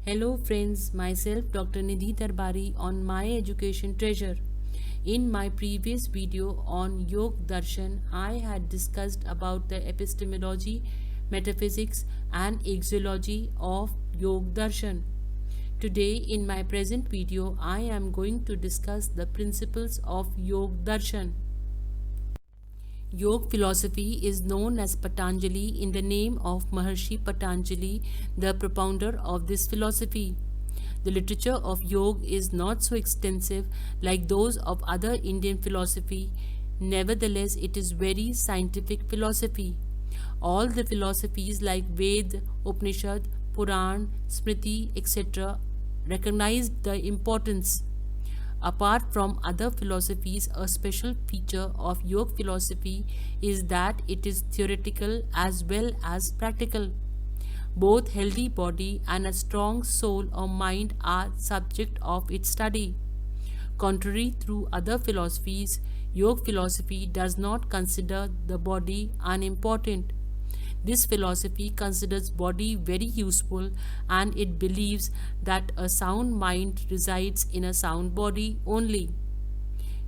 Hello friends, myself Dr. Nidhi Darbari on My Education Treasure. In my previous video on Yog Darshan, I had discussed about the epistemology, metaphysics and axiology of Yog Darshan. Today in my present video, I am going to discuss the principles of Yog Darshan. Yoga philosophy is known as Patanjali in the name of Maharshi Patanjali, the propounder of this philosophy. The literature of yoga is not so extensive like those of other Indian philosophy. Nevertheless, it is very scientific philosophy. All the philosophies like Ved, Upanishad, Puran, Smriti, etc. recognize the importance. Apart from other philosophies, a special feature of yoga philosophy is that it is theoretical as well as practical. Both healthy body and a strong soul or mind are subject of its study. Contrary to other philosophies, yoga philosophy does not consider the body unimportant. This philosophy considers body very useful and it believes that a sound mind resides in a sound body only.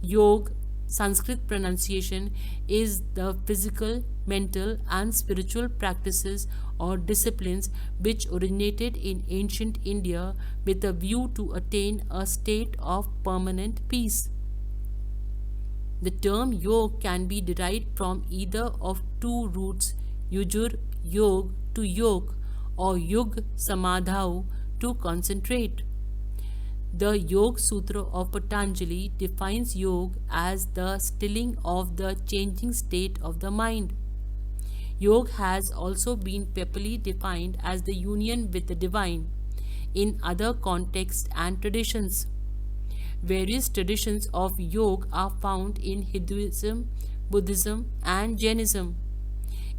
Yoga, Sanskrit pronunciation, is the physical, mental and spiritual practices or disciplines which originated in ancient India with a view to attain a state of permanent peace. The term yoga can be derived from either of two roots, yujur, yog, to yog, or yug, samadhau, to concentrate. The Yoga Sutra of Patanjali defines yoga as the stilling of the changing state of the mind. Yoga has also been popularly defined as the union with the divine in other contexts and traditions. Various traditions of yoga are found in Hinduism, Buddhism, and Jainism.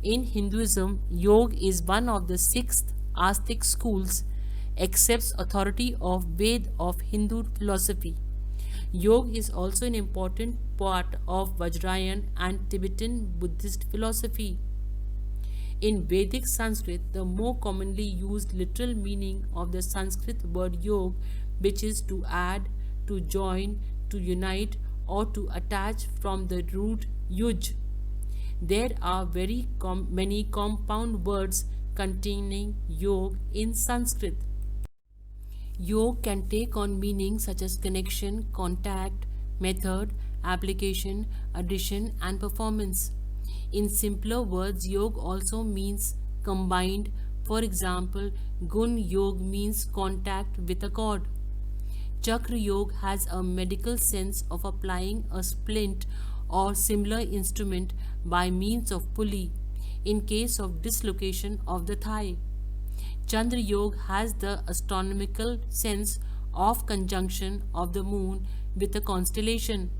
In Hinduism, yoga is one of the 6 ascetic schools, accepts authority of Ved of Hindu philosophy. Yoga is also an important part of Vajrayana and Tibetan Buddhist philosophy. In Vedic Sanskrit, the more commonly used literal meaning of the Sanskrit word yoga, which is to add, to join, to unite, or to attach from the root yuj. There are very many compound words containing yoga in Sanskrit. Yoga can take on meanings such as connection, contact, method, application, addition, and performance. In simpler words, yoga also means combined. For example, gun yoga means contact with a cord. Chakra yoga has a medical sense of applying a splint or similar instrument by means of pulley in case of dislocation of the thigh. Chandra Yoga has the astronomical sense of conjunction of the moon with a constellation.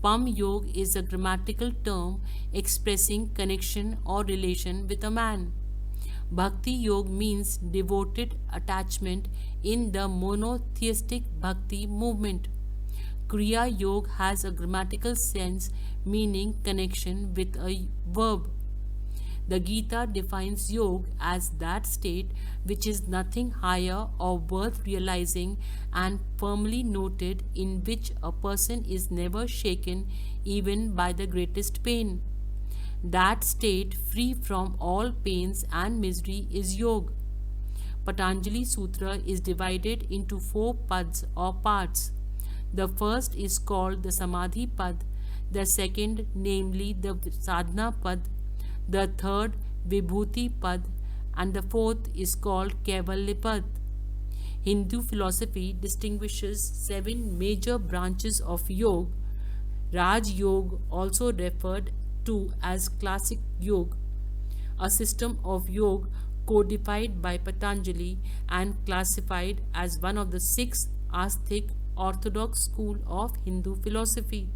Pam Yoga is a grammatical term expressing connection or relation with a man. Bhakti Yoga means devoted attachment in the monotheistic Bhakti movement. Kriya Yoga has a grammatical sense meaning connection with a verb. The Gita defines yoga as that state which is nothing higher or worth realizing and firmly noted, in which a person is never shaken even by the greatest pain. That state free from all pains and misery is yoga. Patanjali Sutra is divided into 4 pads or parts. The first is called the Samadhi Pad, the second namely the Sadhana Pad, the third Vibhuti Pad, and the fourth is called Kaivalya Pad. Hindu philosophy distinguishes 7 major branches of yoga. Raj Yoga, also referred to as classic yoga, a system of yoga codified by Patanjali and classified as one of the 6 ascetic orthodox school of Hindu philosophy.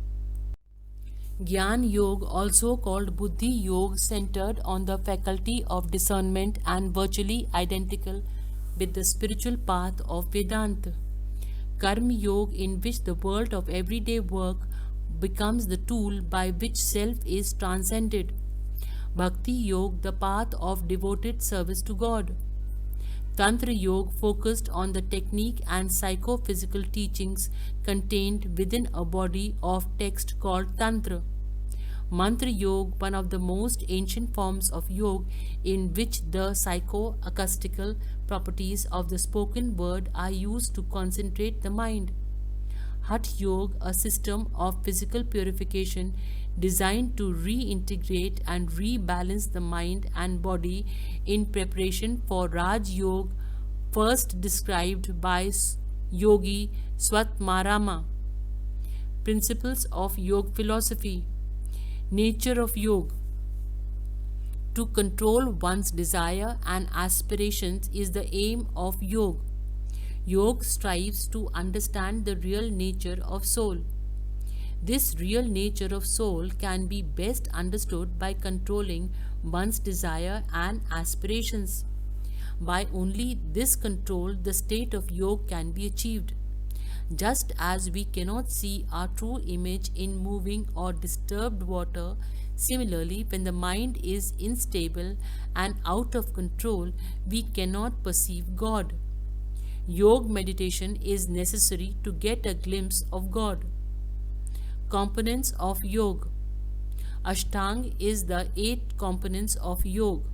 Gyan Yoga, also called Buddhi Yoga, centered on the faculty of discernment and virtually identical with the spiritual path of Vedanta. Karma Yoga, in which the world of everyday work becomes the tool by which self is transcended. Bhakti Yoga, the path of devoted service to God. Tantra Yoga focused on the technique and psychophysical teachings contained within a body of text called Tantra. Mantra Yoga, one of the most ancient forms of yoga in which the psychoacoustical properties of the spoken word are used to concentrate the mind. Hatha Yoga, a system of physical purification designed to reintegrate and rebalance the mind and body in preparation for Raj Yoga, first described by Yogi Swatmarama. Principles of Yoga philosophy. Nature of Yoga. To control one's desire and aspirations is the aim of yoga. Yoga strives to understand the real nature of soul. This real nature of soul can be best understood by controlling one's desire and aspirations. By only this control, the state of yoga can be achieved. Just as we cannot see our true image in moving or disturbed water, similarly, when the mind is unstable and out of control, we cannot perceive God. Yoga meditation is necessary to get a glimpse of God. Components of Yoga. Ashtanga is the 8 components of Yoga.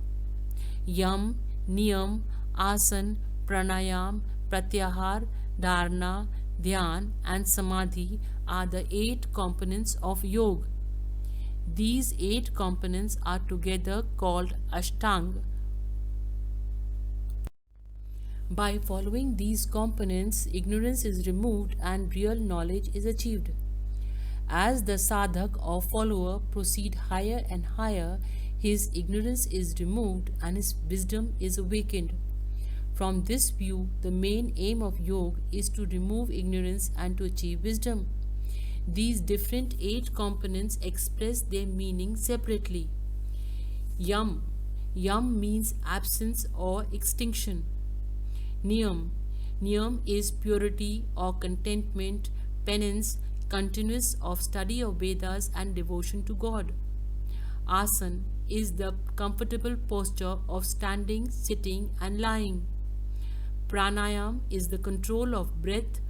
Yam, Niyam, Asan, Pranayam, Pratyahar, Dharana, Dhyan and Samadhi are the 8 components of Yoga. These 8 components are together called Ashtanga. By following these components, ignorance is removed and real knowledge is achieved. As the sadhak or follower proceed higher and higher, his ignorance is removed and his wisdom is awakened. From this view, the main aim of yoga is to remove ignorance and to achieve wisdom. These different 8 components express their meaning separately. Yam. Yam means absence or extinction. Niyam. Niyam is purity or contentment, penance, continuous of study of Vedas and devotion to God. Asan is the comfortable posture of standing, sitting and lying. Pranayam is the control of breath.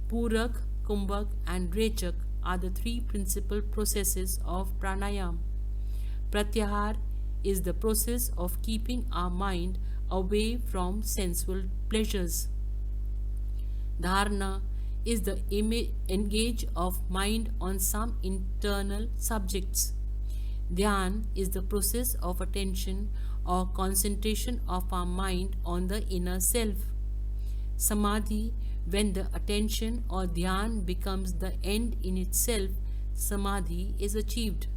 Purak, Kumbhak and Rechak are the 3 principal processes of pranayam. Pratyahar is the process of keeping our mind away from sensual pleasures. Dharana is the engage of mind on some internal subjects. Dhyan is the process of attention or concentration of our mind on the inner self. Samadhi, when the attention or dhyan becomes the end in itself, samadhi is achieved.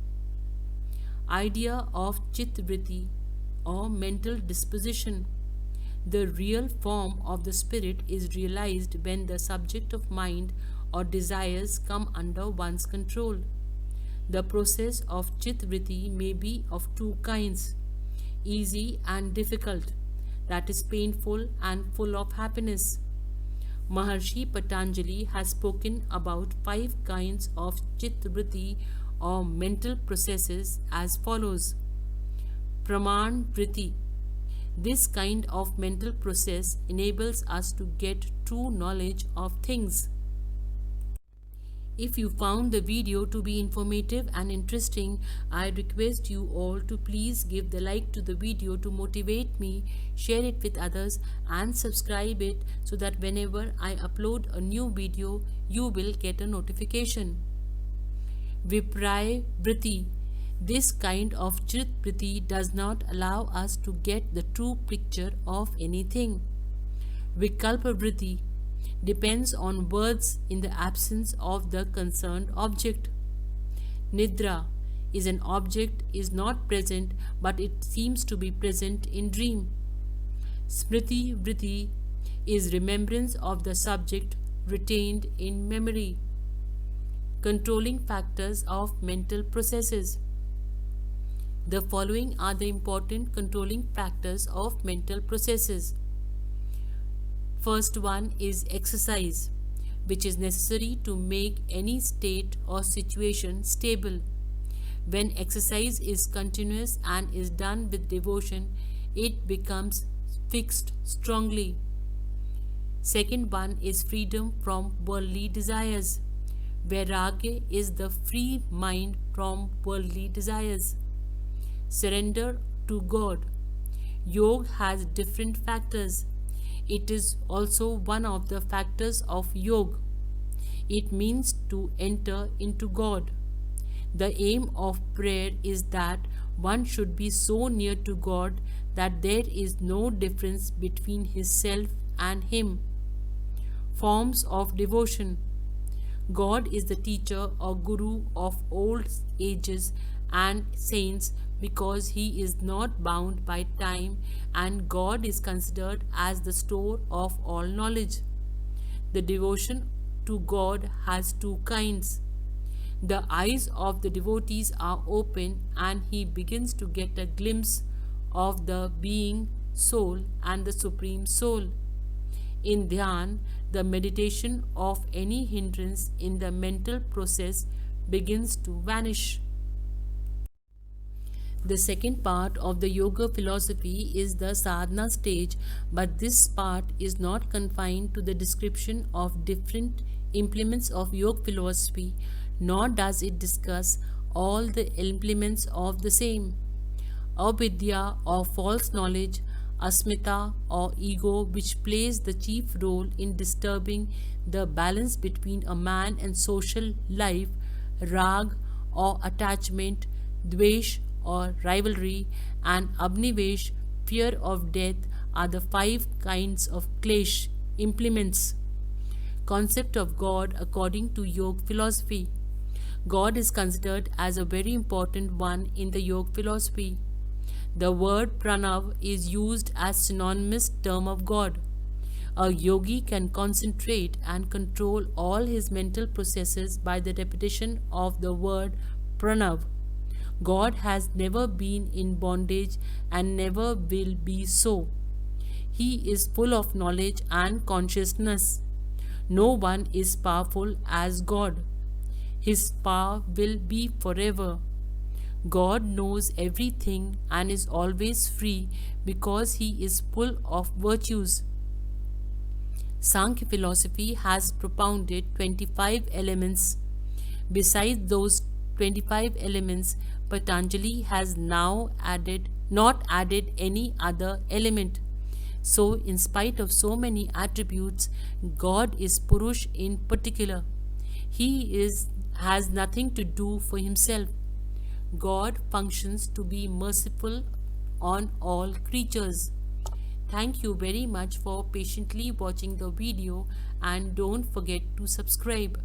Idea of chitta-vritti or mental disposition. The real form of the spirit is realized when the subject of mind or desires come under one's control. The process of chitta-vritti may be of 2 kinds, easy and difficult, that is painful and full of happiness. Maharshi Patanjali has spoken about 5 kinds of chitta-vritti or mental processes as follows. Praman vritti. This kind of mental process enables us to get true knowledge of things. If you found the video to be informative and interesting, I request you all to please give the like to the video to motivate me, share it with others and subscribe it so that whenever I upload a new video, you will get a notification. Vipray vritti. This kind of chitta-vritti does not allow us to get the true picture of anything. Vikalpa vritti depends on words in the absence of the concerned object. Nidra is an object is not present but it seems to be present in dream. Smriti vritti is remembrance of the subject retained in memory. Controlling factors of mental processes. The following are the important controlling factors of mental processes. First one is exercise, which is necessary to make any state or situation stable. When exercise is continuous and is done with devotion, it becomes fixed strongly. Second one is freedom from worldly desires. Vairagya is the free mind from worldly desires. Surrender to God. Yoga has different factors. It is also one of the factors of yoga. It means to enter into God. The aim of prayer is that one should be so near to God that there is no difference between his self and him. Forms of devotion. God is the teacher or guru of old ages and saints because he is not bound by time, and God is considered as the store of all knowledge. The devotion to God has two kinds. The eyes of the devotees are open and he begins to get a glimpse of the being soul and the supreme soul. In dhyan, the meditation of any hindrance in the mental process begins to vanish. The second part of the yoga philosophy is the sadhana stage, but this part is not confined to the description of different implements of yoga philosophy, nor does it discuss all the implements of the same. Avidya or false knowledge, asmita or ego, which plays the chief role in disturbing the balance between a man and social life, rag or attachment, dvesh or rivalry, and abnivesh, fear of death, are the five kinds of klesh, implements. Concept of God according to yoga philosophy. God is considered as a very important one in the yoga philosophy. The word pranav is used as synonymous term of God. A yogi can concentrate and control all his mental processes by the repetition of the word pranav. God has never been in bondage and never will be so. He is full of knowledge and consciousness. No one is powerful as God. His power will be forever. God knows everything and is always free because he is full of virtues. Sankhya philosophy has propounded 25 elements. Besides those 25 elements, Patanjali has not added any other element. So, in spite of so many attributes, God is Purush in particular. He has nothing to do for himself. God functions to be merciful on all creatures. Thank you very much for patiently watching the video, and don't forget to subscribe.